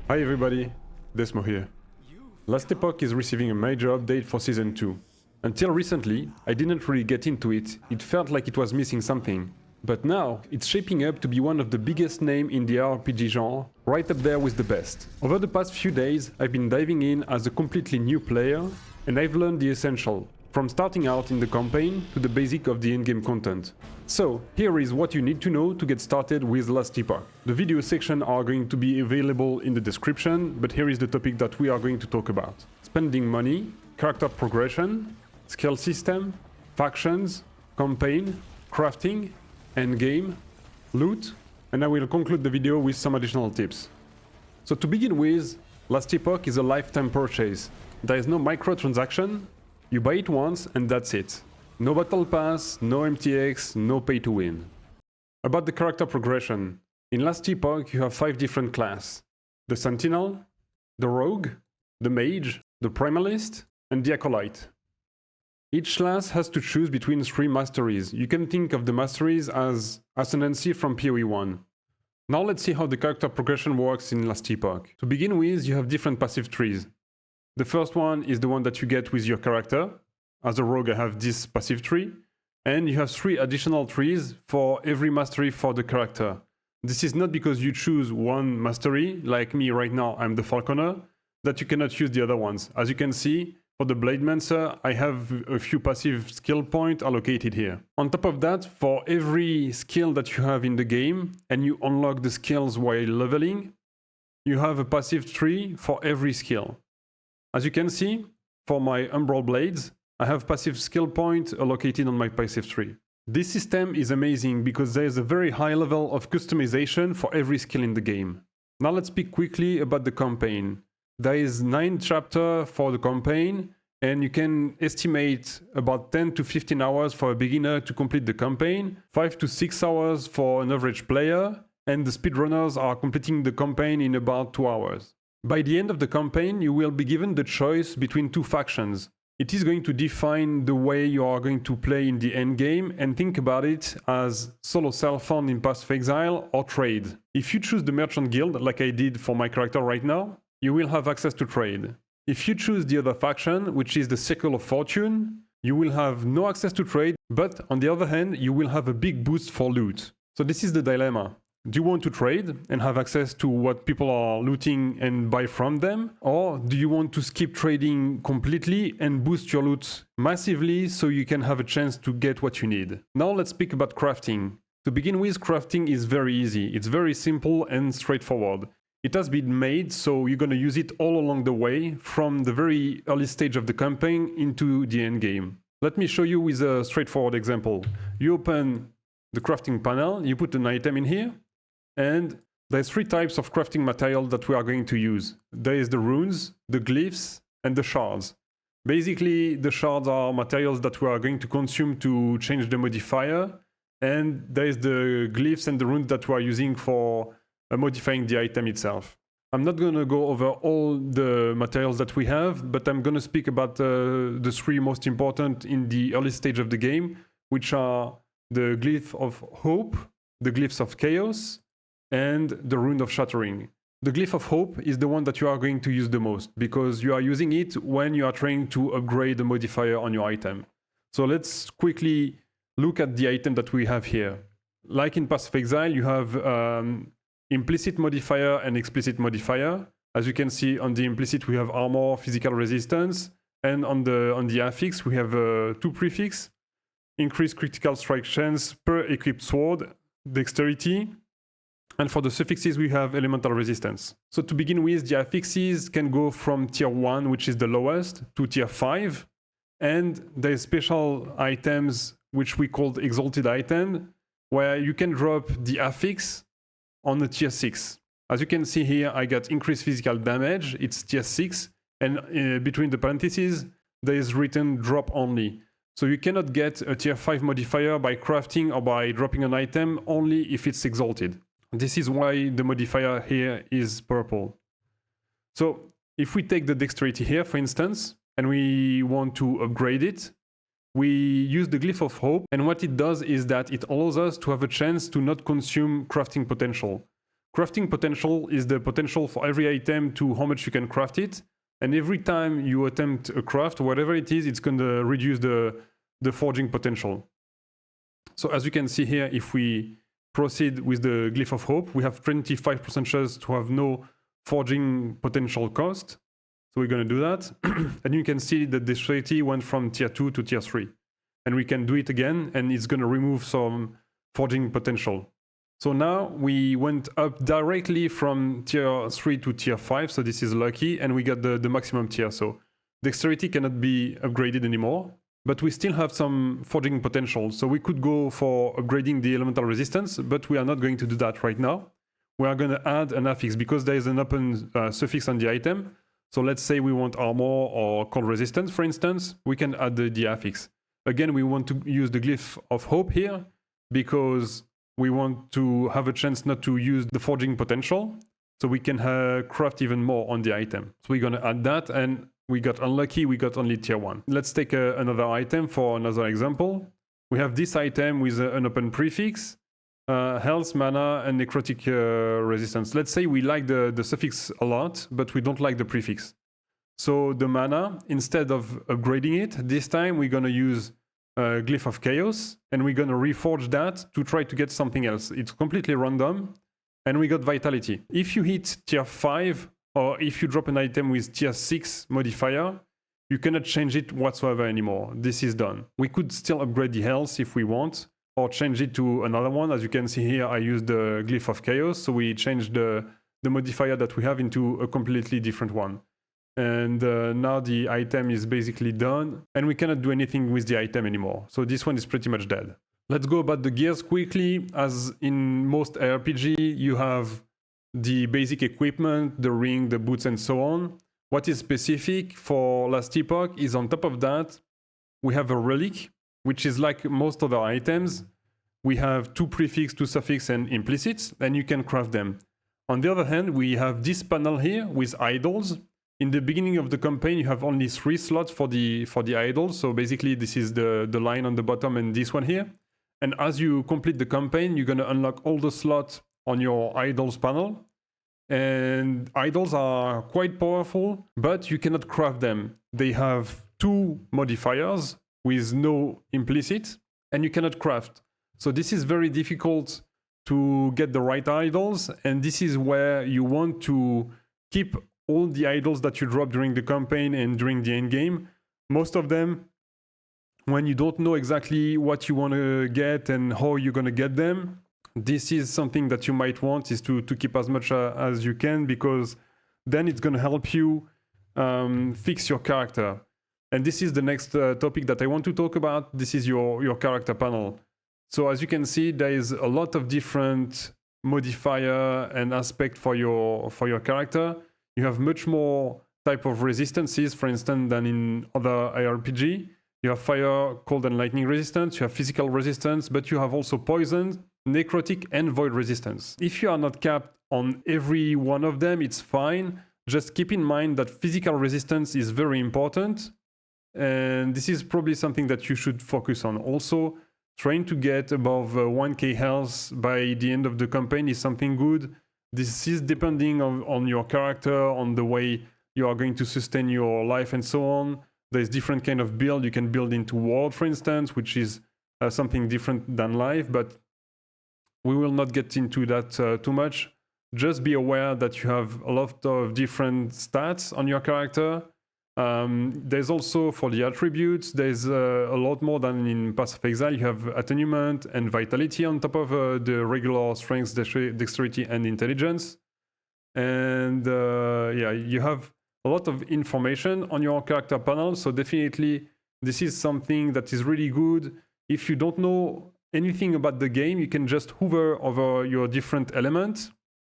Hi everybody, Desmo here. Last Epoch is receiving a major update for Season 2. Until recently, I didn't really get into it, it felt like it was missing something. But now, it's shaping up to be one of the biggest names in the RPG genre, right up there with the best. Over the past few days, I've been diving in as a completely new player, and I've learned the essential, from starting out in the campaign to the basic of the endgame content. So, here is what you need to know to get started with Last Epoch. The video section are going to be available in the description, but here is the topic that we are going to talk about. Spending money, character progression, skill system, factions, campaign, crafting, endgame, loot, and I will conclude the video with some additional tips. So to begin with, Last Epoch is a lifetime purchase. There is no microtransaction, you buy it once and that's it. No battle pass, no MTX, no pay to win. About the character progression, in Last Epoch you have 5 different classes. The Sentinel, the Rogue, the Mage, the Primalist, and the Acolyte. Each class has to choose between 3 masteries. You can think of the masteries as ascendancy from PoE 1. Now let's see how the character progression works in Last Epoch. To begin with, you have different passive trees. The first one is the one that you get with your character. As a rogue I have this passive tree. And you have 3 additional trees for every mastery for the character. This is not because you choose one mastery, like me right now I'm the Falconer, that you cannot use the other ones. As you can see, for the Blademancer, I have a few passive skill points allocated here. On top of that, for every skill that you have in the game, and you unlock the skills while leveling, you have a passive tree for every skill. As you can see, for my Umbral Blades, I have passive skill point allocated on my passive tree. This system is amazing because there is a very high level of customization for every skill in the game. Now let's speak quickly about the campaign. There is 9 chapters for the campaign, and you can estimate about 10 to 15 hours for a beginner to complete the campaign, 5 to 6 hours for an average player, and the speedrunners are completing the campaign in about 2 hours. By the end of the campaign, you will be given the choice between 2 factions. It is going to define the way you are going to play in the endgame, and think about it as solo self-found in Path of Exile or trade. If you choose the Merchant Guild, like I did for my character right now, you will have access to trade. If you choose the other faction, which is the Circle of Fortune, you will have no access to trade, but on the other hand, you will have a big boost for loot. So this is the dilemma. Do you want to trade and have access to what people are looting and buy from them? Or do you want to skip trading completely and boost your loot massively so you can have a chance to get what you need? Now let's speak about crafting. To begin with, crafting is very easy. It's very simple and straightforward. It has been made, so you're going to use it all along the way, from the very early stage of the campaign into the end game. Let me show you with a straightforward example. You open the crafting panel, you put an item in here, and there's 3 types of crafting material that we are going to use. There is the runes, the glyphs, and the shards. Basically, the shards are materials that we are going to consume to change the modifier, and there is the glyphs and the runes that we are using for modifying the item itself. I'm not going to go over all the materials that we have, but I'm going to speak about the 3 most important in the early stage of the game, which are the Glyph of Hope, the Glyphs of Chaos, and the Rune of Shattering. The Glyph of Hope is the one that you are going to use the most, because you are using it when you are trying to upgrade the modifier on your item. So let's quickly look at the item that we have here. Like in Path of Exile, you have implicit modifier and explicit modifier. As you can see, on the implicit we have armor, physical resistance, and on the affix we have 2 prefix, increased critical strike chance per equipped sword, dexterity, and for the suffixes we have elemental resistance. So to begin with, the affixes can go from tier 1, which is the lowest, to tier 5, and there is special items which we call exalted item, where you can drop the affix on the tier 6. As you can see here, I got increased physical damage, it's tier 6, and between the parentheses, there is written drop only. So you cannot get a tier 5 modifier by crafting or by dropping an item, only if it's exalted. This is why the modifier here is purple. So if we take the dexterity here, for instance, and we want to upgrade it, we use the Glyph of Hope, and what it does is that it allows us to have a chance to not consume crafting potential. Crafting potential is the potential for every item to how much you can craft it. And every time you attempt a craft, whatever it is, it's going to reduce the forging potential. So as you can see here, if we proceed with the Glyph of Hope, we have 25% chance to have no forging potential cost. So we're going to do that. And you can see that the dexterity went from tier 2 to tier 3. And we can do it again, and it's going to remove some forging potential. So now we went up directly from tier 3 to tier 5, so this is lucky, and we got the maximum tier. So dexterity cannot be upgraded anymore, but we still have some forging potential. So we could go for upgrading the elemental resistance, but we are not going to do that right now. We are going to add an affix because there is an open suffix on the item. So let's say we want armor or cold resistance, for instance, we can add the affix. Again, we want to use the Glyph of Hope here because we want to have a chance not to use the forging potential, so we can craft even more on the item. So we're going to add that, and we got unlucky, we got only tier 1. Let's take another item for another example. We have this item with an open prefix, health, mana, and necrotic resistance. Let's say we like the suffix a lot, but we don't like the prefix. So the mana, instead of upgrading it, this time we're going to use Glyph of Chaos, and we're going to reforge that to try to get something else. It's completely random, and we got Vitality. If you hit tier 5, or if you drop an item with tier 6 modifier, you cannot change it whatsoever anymore. This is done. We could still upgrade the health if we want, or change it to another one. As you can see here, I used the Glyph of Chaos, so we changed the modifier that we have into a completely different one. And now the item is basically done, and we cannot do anything with the item anymore. So this one is pretty much dead. Let's go about the gears quickly. As in most RPG, you have the basic equipment, the ring, the boots, and so on. What is specific for Last Epoch is on top of that, we have a relic, which is like most other items. We have 2 prefix, 2 suffix, and implicits, and you can craft them. On the other hand, we have this panel here with idols. In the beginning of the campaign, you have only 3 slots for the idols. So basically, this is the line on the bottom and this one here. And as you complete the campaign, you're going to unlock all the slots on your idols panel. And idols are quite powerful, but you cannot craft them. They have 2 modifiers with no implicit, and you cannot craft. So this is very difficult to get the right idols, and this is where you want to keep all the idols that you drop during the campaign and during the endgame. Most of them, when you don't know exactly what you want to get and how you're going to get them, this is something that you might want, is to keep as much as you can, because then it's going to help you fix your character. And this is the next topic that I want to talk about. This is your character panel. So as you can see, there is a lot of different modifier and aspect for your character. You have much more type of resistances, for instance, than in other IRPG. You have fire, cold, and lightning resistance. You have physical resistance, but you have also poison, necrotic, and void resistance. If you are not capped on every one of them, it's fine. Just keep in mind that physical resistance is very important, and this is probably something that you should focus on. Also, trying to get above 1k health by the end of the campaign is something good. This is depending on your character, on the way you are going to sustain your life and so on. There's different kind of build. You can build into Ward, for instance, which is something different than life, but we will not get into that too much. Just be aware that you have a lot of different stats on your character. There's also, for the attributes, there's a lot more than in Path of Exile. You have attenument and vitality on top of the regular strength, dexterity, and intelligence. And yeah, you have a lot of information on your character panel, so definitely this is something that is really good. If you don't know anything about the game, you can just hover over your different elements,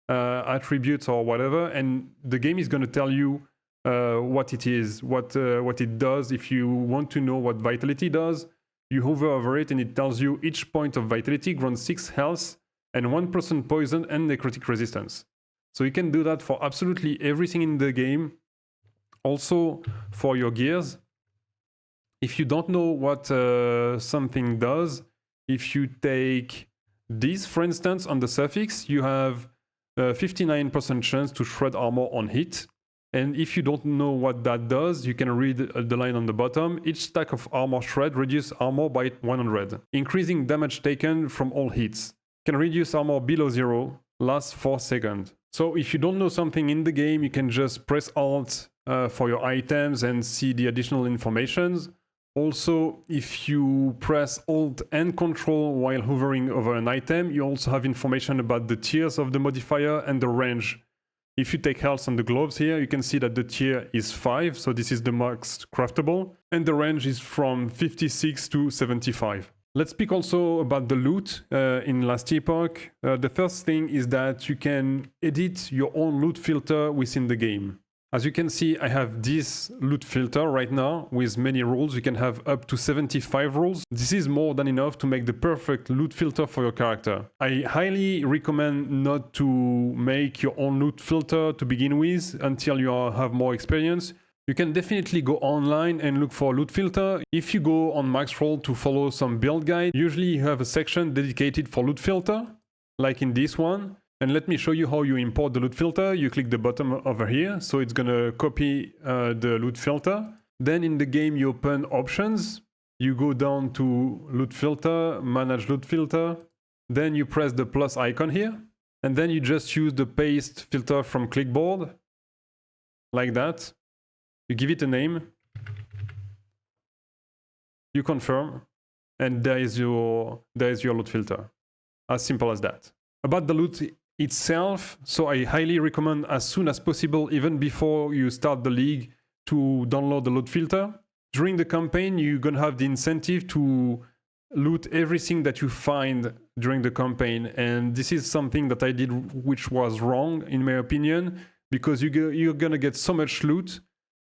attributes or whatever, and the game is going to tell you what it is, what it does. If you want to know what vitality does, you hover over it and it tells you each point of vitality grants 6 health and 1% poison and necrotic resistance. So you can do that for absolutely everything in the game. Also for your gears, if you don't know what something does, if you take this, for instance, on the suffix, you have 59% chance to shred armor on hit. And if you don't know what that does, you can read the line on the bottom. Each stack of armor shred reduces armor by 100, increasing damage taken from all hits. Can reduce armor below 0, lasts 4 seconds. So if you don't know something in the game, you can just press Alt for your items and see the additional informations. Also, if you press Alt and Control while hovering over an item, you also have information about the tiers of the modifier and the range. If you take health on the gloves here, you can see that the tier is 5, so this is the max craftable, and the range is from 56 to 75. Let's speak also about the loot in Last Epoch. The first thing is that you can edit your own loot filter within the game. As you can see, I have this loot filter right now with many rules. You can have up to 75 rules. This is more than enough to make the perfect loot filter for your character. I highly recommend not to make your own loot filter to begin with until you have more experience. You can definitely go online and look for a loot filter. If you go on Maxroll to follow some build guide, usually you have a section dedicated for loot filter, like in this one. And let me show you how you import the loot filter. You click the bottom over here, so it's gonna copy the loot filter. Then in the game you open options, you go down to loot filter, manage loot filter. Then you press the plus icon here, and then you just use the paste filter from clipboard, like that. You give it a name, you confirm, and there is your loot filter. As simple as that. About the loot itself, so I highly recommend as soon as possible, even before you start the league, to download the loot filter. During the campaign, you're gonna have the incentive to loot everything that you find during the campaign, and this is something that I did which was wrong in my opinion, because you're gonna get so much loot,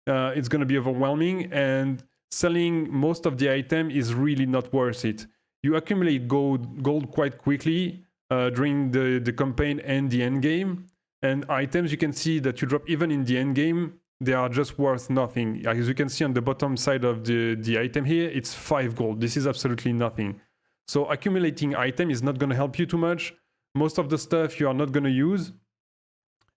it's gonna be overwhelming, and selling most of the item is really not worth it. You accumulate gold quite quickly during the campaign and the end game, and items you can see that you drop even in the end game, they are just worth nothing. As you can see on the bottom side of the item here, it's 5 gold. This is absolutely nothing. So accumulating item is not going to help you too much. Most of the stuff you are not going to use.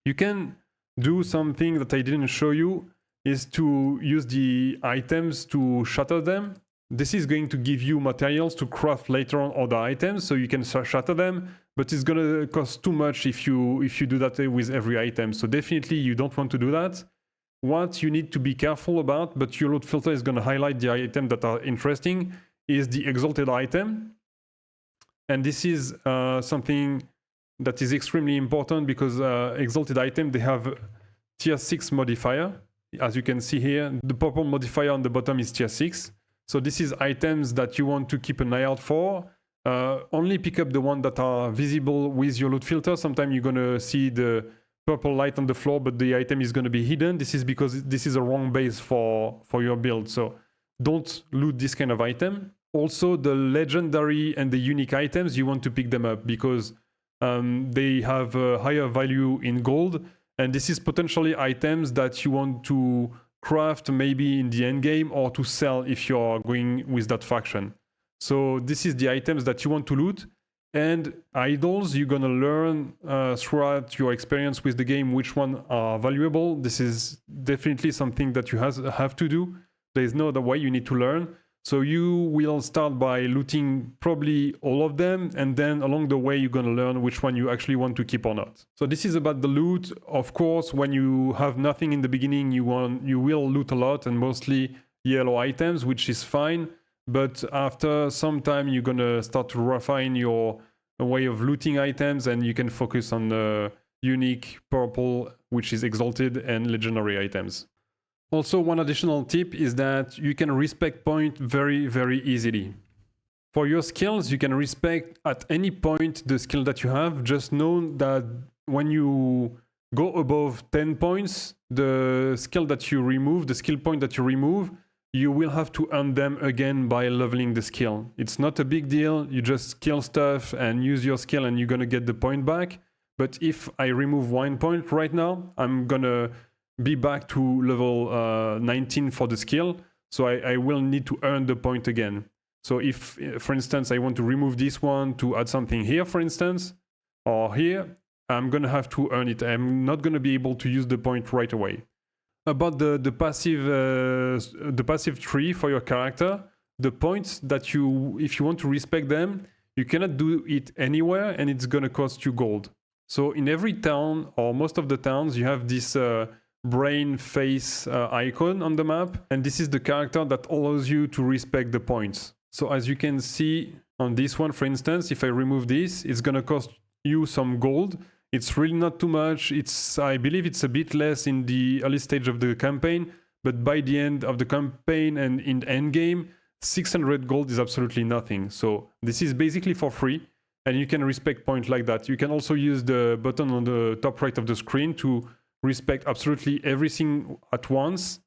You can do something that I didn't show you, is to use the items to shatter them. This is going to give you materials to craft later on other items, so you can shatter them, but it's gonna cost too much if you do that with every item. So definitely you don't want to do that. What you need to be careful about, but your loot filter is gonna highlight the items that are interesting, is the exalted item. And this is something that is extremely important because exalted item, they have tier 6 modifier. As you can see here, the purple modifier on the bottom is tier 6. So this is items that you want to keep an eye out for. Only pick up the ones that are visible with your loot filter. Sometimes you're going to see the purple light on the floor, but the item is going to be hidden. This is because this is a wrong base for your build. So don't loot this kind of item. Also, the legendary and the unique items, you want to pick them up because they have a higher value in gold. And this is potentially items that you want to craft maybe in the end game or to sell if you're going with that faction. So this is the items that you want to loot. And idols, you're gonna learn throughout your experience with the game which one are valuable. This is definitely something that you have to do. There is no other way, you need to learn. So you will start by looting probably all of them, and then along the way you're gonna learn which one you actually want to keep or not. So this is about the loot. Of course, when you have nothing in the beginning, you will loot a lot and mostly yellow items, which is fine. But after some time, you're gonna start to refine your way of looting items, and you can focus on the unique purple, which is exalted, and legendary items. Also, one additional tip is that you can respec point very, very easily. For your skills, you can respec at any point the skill that you have. Just know that when you go above 10 points, the skill that you remove, the skill point that you remove, you will have to earn them again by leveling the skill. It's not a big deal. You just kill stuff and use your skill and you're gonna get the point back. But if I remove 1 point right now, I'm gonna be back to level 19 for the skill. So I will need to earn the point again. So if, for instance, I want to remove this one to add something here, for instance, or here, I'm gonna have to earn it. I'm not gonna be able to use the point right away. About the passive tree for your character, the points that if you want to respec them, you cannot do it anywhere, and it's gonna cost you gold. So in every town, or most of the towns, you have this brain face icon on the map, and this is the character that allows you to respec the points. So as you can see on this one, for instance, if I remove this, it's gonna cost you some gold. It's really not too much. I believe it's a bit less in the early stage of the campaign, but by the end of the campaign and in Endgame, 600 gold is absolutely nothing. So this is basically for free, and you can respect points like that. You can also use the button on the top right of the screen to respect absolutely everything at once.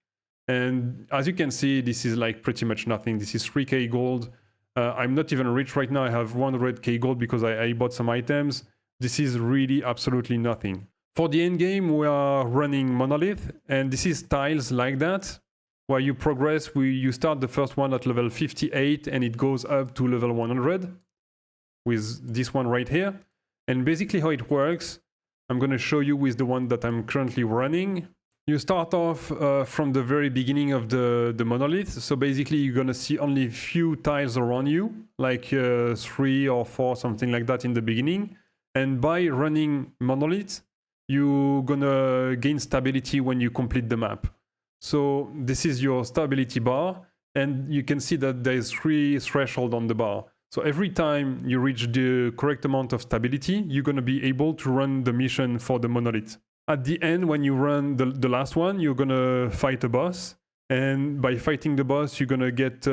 And as you can see, this is like pretty much nothing. This is 3k gold. I'm not even rich right now. I have 100k gold because I bought some items. This is really absolutely nothing. For the end game, we are running Monolith, and this is tiles like that, where you progress. You start the first one at level 58, and it goes up to level 100 with this one right here. And basically how it works, I'm going to show you with the one that I'm currently running. You start off from the very beginning of the monolith. So basically you're going to see only a few tiles around you, like 3 or 4, something like that in the beginning. And by running monolith, you're gonna gain stability when you complete the map. So this is your stability bar, and you can see that there's 3 thresholds on the bar. So every time you reach the correct amount of stability, you're gonna be able to run the mission for the monolith. At the end, when you run the last one, you're gonna fight a boss. And by fighting the boss, you're gonna get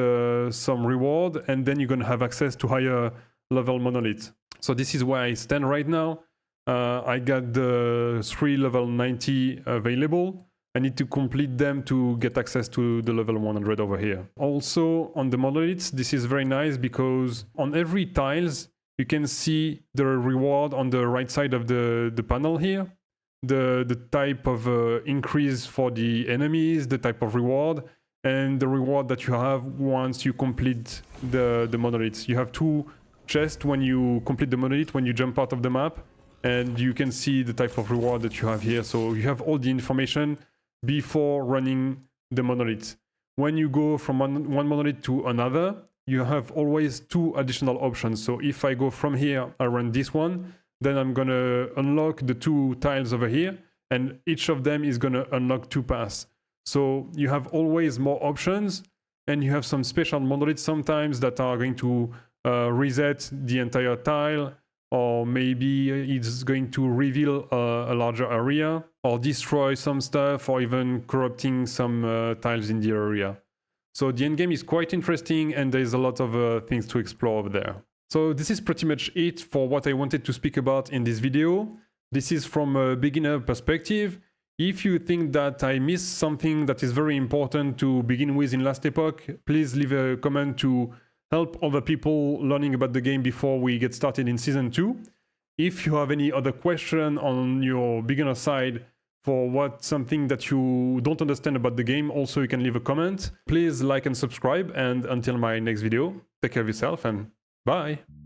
some reward, and then you're gonna have access to higher level monolith. So this is where I stand right now. I got the 3 level 90 available. I need to complete them to get access to the level 100 over here. Also on the monoliths, this is very nice because on every tiles, you can see the reward on the right side of the panel here. The type of increase for the enemies, the type of reward, and the reward that you have once you complete the monoliths. You have 2 chest when you complete the monolith, when you jump out of the map, and you can see the type of reward that you have here. So you have all the information before running the monolith. When you go from one monolith to another, you have always 2 additional options. So if I go from here, I run this one, then I'm gonna unlock the 2 tiles over here, and each of them is gonna unlock 2 paths. So you have always more options, and you have some special monoliths sometimes that are going to reset the entire tile, or maybe it's going to reveal a larger area, or destroy some stuff, or even corrupting some tiles in the area. So the endgame is quite interesting, and there's a lot of things to explore over there. So this is pretty much it for what I wanted to speak about in this video. This is from a beginner perspective. If you think that I missed something that is very important to begin with in Last Epoch, please leave a comment to help other people learning about the game before we get started in Season 2. If you have any other question on your beginner side for something that you don't understand about the game, also you can leave a comment. Please like and subscribe, and until my next video, take care of yourself and bye!